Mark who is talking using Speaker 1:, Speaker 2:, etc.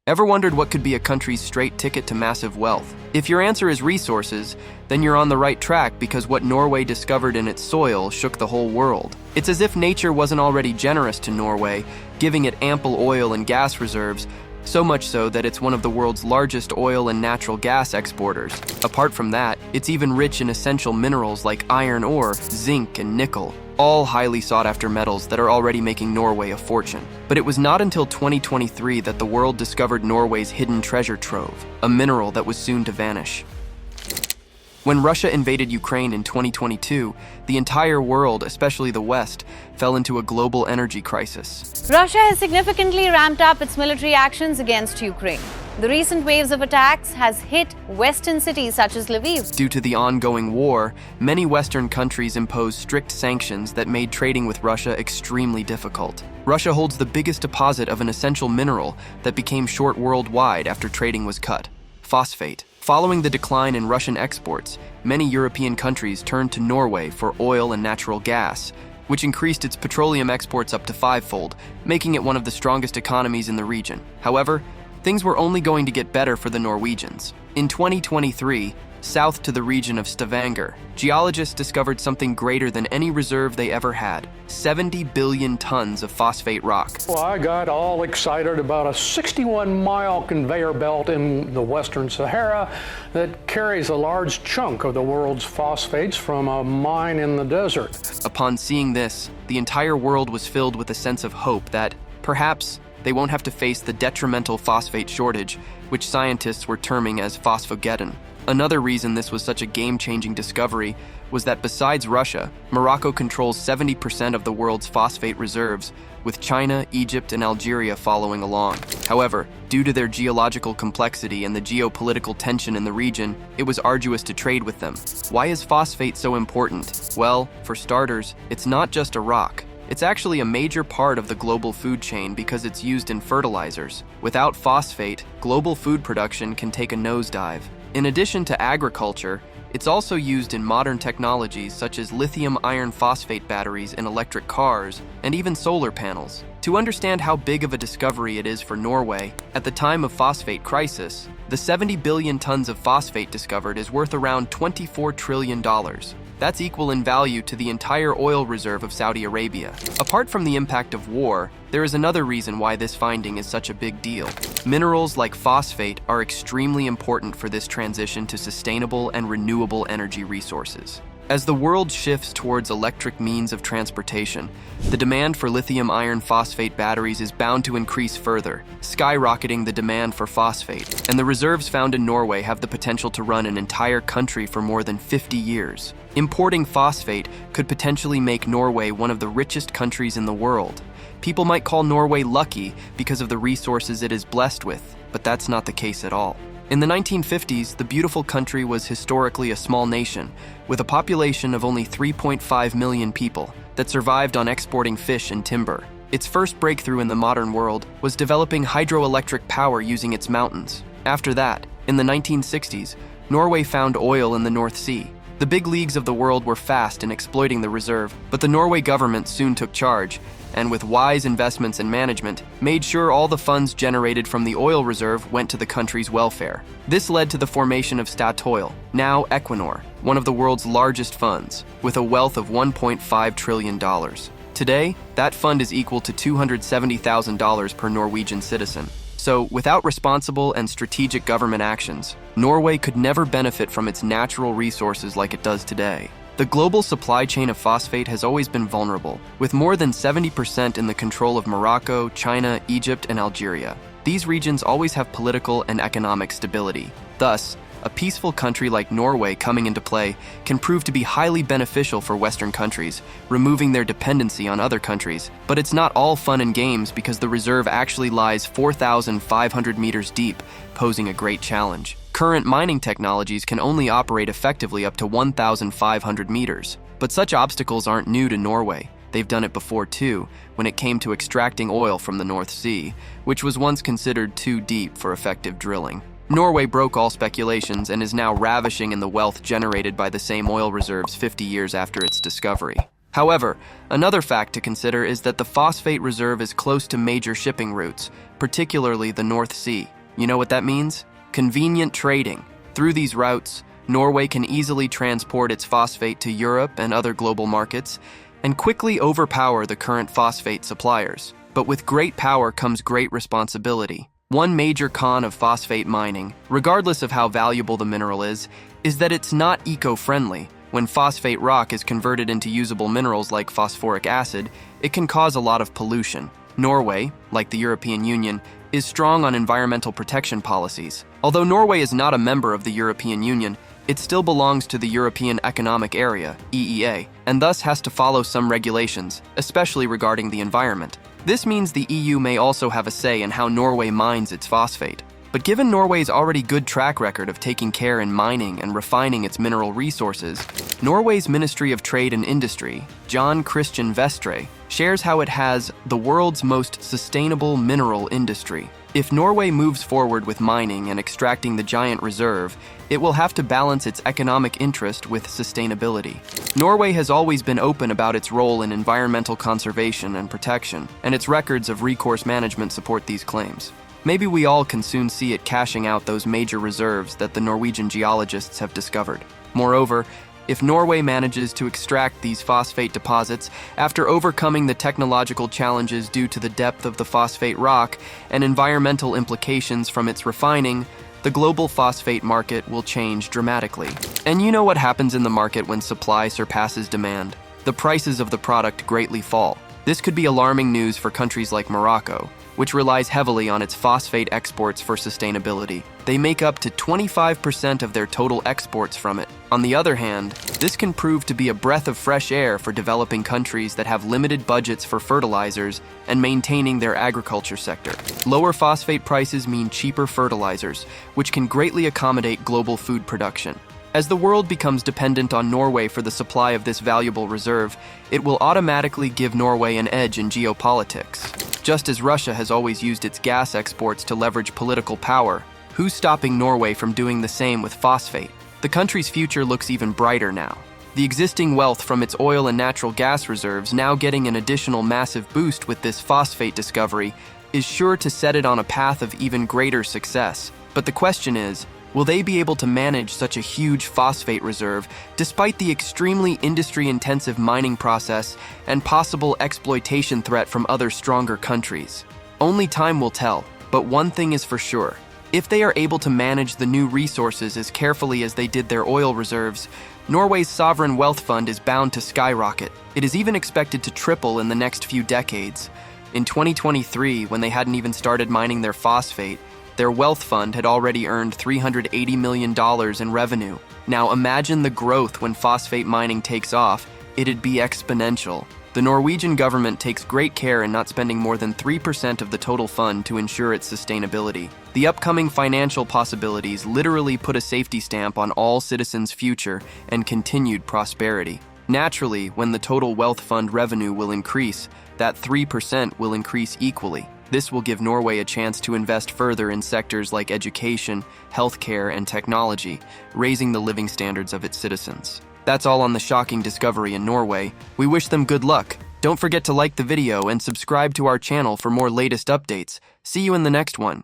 Speaker 1: Ever wondered what could be a country's straight ticket to massive wealth? If your answer is resources, then you're on the right track because what Norway discovered in its soil shook the whole world. It's as if nature wasn't already generous to Norway, giving it ample oil and gas reserves, so much so that it's one of the world's largest oil and natural gas exporters. Apart from that, it's even rich in essential minerals like iron ore, zinc, and nickel, all highly sought-after metals that are already making Norway a fortune. But it was not until 2023 that the world discovered Norway's hidden treasure trove, a mineral that was soon to vanish. When Russia invaded Ukraine in 2022, the entire world, especially the West, fell into a global energy crisis.
Speaker 2: Russia has significantly ramped up its military actions against Ukraine. The recent waves of attacks has hit western cities such as Lviv.
Speaker 1: Due to the ongoing war, many Western countries imposed strict sanctions that made trading with Russia extremely difficult. Russia holds the biggest deposit of an essential mineral that became short worldwide after trading was cut: phosphate. Following the decline in Russian exports, many European countries turned to Norway for oil and natural gas, which increased its petroleum exports up to fivefold, making it one of the strongest economies in the region. However, things were only going to get better for the Norwegians. In 2023, south to the region of Stavanger, geologists discovered something greater than any reserve they ever had: 70 billion tons of phosphate rock.
Speaker 3: Well, I got all excited about a 61-mile conveyor belt in the Western Sahara that carries a large chunk of the world's phosphates from a mine in the desert.
Speaker 1: Upon seeing this, the entire world was filled with a sense of hope that, perhaps, they won't have to face the detrimental phosphate shortage, which scientists were terming as phosphogeddon. Another reason this was such a game-changing discovery was that besides Russia, Morocco controls 70% of the world's phosphate reserves, with China, Egypt, and Algeria following along. However, due to their geological complexity and the geopolitical tension in the region, it was arduous to trade with them. Why is phosphate so important? Well, for starters, it's not just a rock. It's actually a major part of the global food chain because it's used in fertilizers. Without phosphate, global food production can take a nosedive. In addition to agriculture, it's also used in modern technologies such as lithium iron phosphate batteries in electric cars and even solar panels. To understand how big of a discovery it is for Norway, at the time of phosphate crisis, the 70 billion tons of phosphate discovered is worth around $24 trillion. That's equal in value to the entire oil reserve of Saudi Arabia. Apart from the impact of war, there is another reason why this finding is such a big deal. Minerals like phosphate are extremely important for this transition to sustainable and renewable energy resources. As the world shifts towards electric means of transportation, the demand for lithium iron phosphate batteries is bound to increase further, skyrocketing the demand for phosphate. And the reserves found in Norway have the potential to run an entire country for more than 50 years. Importing phosphate could potentially make Norway one of the richest countries in the world. People might call Norway lucky because of the resources it is blessed with, but that's not the case at all. In the 1950s, the beautiful country was historically a small nation, with a population of only 3.5 million people that survived on exporting fish and timber. Its first breakthrough in the modern world was developing hydroelectric power using its mountains. After that, in the 1960s, Norway found oil in the North Sea. The big leagues of the world were fast in exploiting the reserve, but the Norway government soon took charge, and with wise investments and management, made sure all the funds generated from the oil reserve went to the country's welfare. This led to the formation of Statoil, now Equinor, one of the world's largest funds, with a wealth of $1.5 trillion. Today, that fund is equal to $270,000 per Norwegian citizen. So, without responsible and strategic government actions, Norway could never benefit from its natural resources like it does today. The global supply chain of phosphate has always been vulnerable, with more than 70% in the control of Morocco, China, Egypt, and Algeria. These regions always have political and economic stability. Thus, a peaceful country like Norway coming into play can prove to be highly beneficial for Western countries, removing their dependency on other countries. But it's not all fun and games because the reserve actually lies 4,500 meters deep, posing a great challenge. Current mining technologies can only operate effectively up to 1,500 meters. But such obstacles aren't new to Norway. They've done it before too, when it came to extracting oil from the North Sea, which was once considered too deep for effective drilling. Norway broke all speculations and is now ravishing in the wealth generated by the same oil reserves 50 years after its discovery. However, another fact to consider is that the phosphate reserve is close to major shipping routes, particularly the North Sea. You know what that means? Convenient trading. Through these routes, Norway can easily transport its phosphate to Europe and other global markets and quickly overpower the current phosphate suppliers. But with great power comes great responsibility. One major con of phosphate mining, regardless of how valuable the mineral is that it's not eco-friendly. When phosphate rock is converted into usable minerals like phosphoric acid, it can cause a lot of pollution. Norway, like the European Union, is strong on environmental protection policies. Although Norway is not a member of the European Union, it still belongs to the European Economic Area, EEA, and thus has to follow some regulations, especially regarding the environment. This means the EU may also have a say in how Norway mines its phosphate. But given Norway's already good track record of taking care in mining and refining its mineral resources, Norway's Ministry of Trade and Industry, John Christian Vestre, shares how it has the world's most sustainable mineral industry. If Norway moves forward with mining and extracting the giant reserve, it will have to balance its economic interest with sustainability. Norway has always been open about its role in environmental conservation and protection, and its records of recourse management support these claims. Maybe we all can soon see it cashing out those major reserves that the Norwegian geologists have discovered. Moreover, if Norway manages to extract these phosphate deposits after overcoming the technological challenges due to the depth of the phosphate rock and environmental implications from its refining, the global phosphate market will change dramatically. And you know what happens in the market when supply surpasses demand? The prices of the product greatly fall. This could be alarming news for countries like Morocco, which relies heavily on its phosphate exports for sustainability. They make up to 25% of their total exports from it. On the other hand, this can prove to be a breath of fresh air for developing countries that have limited budgets for fertilizers and maintaining their agriculture sector. Lower phosphate prices mean cheaper fertilizers, which can greatly accommodate global food production. As the world becomes dependent on Norway for the supply of this valuable reserve, it will automatically give Norway an edge in geopolitics. Just as Russia has always used its gas exports to leverage political power, who's stopping Norway from doing the same with phosphate? The country's future looks even brighter now. The existing wealth from its oil and natural gas reserves, now getting an additional massive boost with this phosphate discovery, is sure to set it on a path of even greater success. But the question is, will they be able to manage such a huge phosphate reserve despite the extremely industry-intensive mining process and possible exploitation threat from other stronger countries? Only time will tell, but one thing is for sure. If they are able to manage the new resources as carefully as they did their oil reserves, Norway's sovereign wealth fund is bound to skyrocket. It is even expected to triple in the next few decades. In 2023, when they hadn't even started mining their phosphate, their wealth fund had already earned $380 million in revenue. Now imagine the growth when phosphate mining takes off. It'd be exponential. The Norwegian government takes great care in not spending more than 3% of the total fund to ensure its sustainability. The upcoming financial possibilities literally put a safety stamp on all citizens' future and continued prosperity. Naturally, when the total wealth fund revenue will increase, that 3% will increase equally. This will give Norway a chance to invest further in sectors like education, healthcare, and technology, raising the living standards of its citizens. That's all on the shocking discovery in Norway. We wish them good luck. Don't forget to like the video and subscribe to our channel for more latest updates. See you in the next one.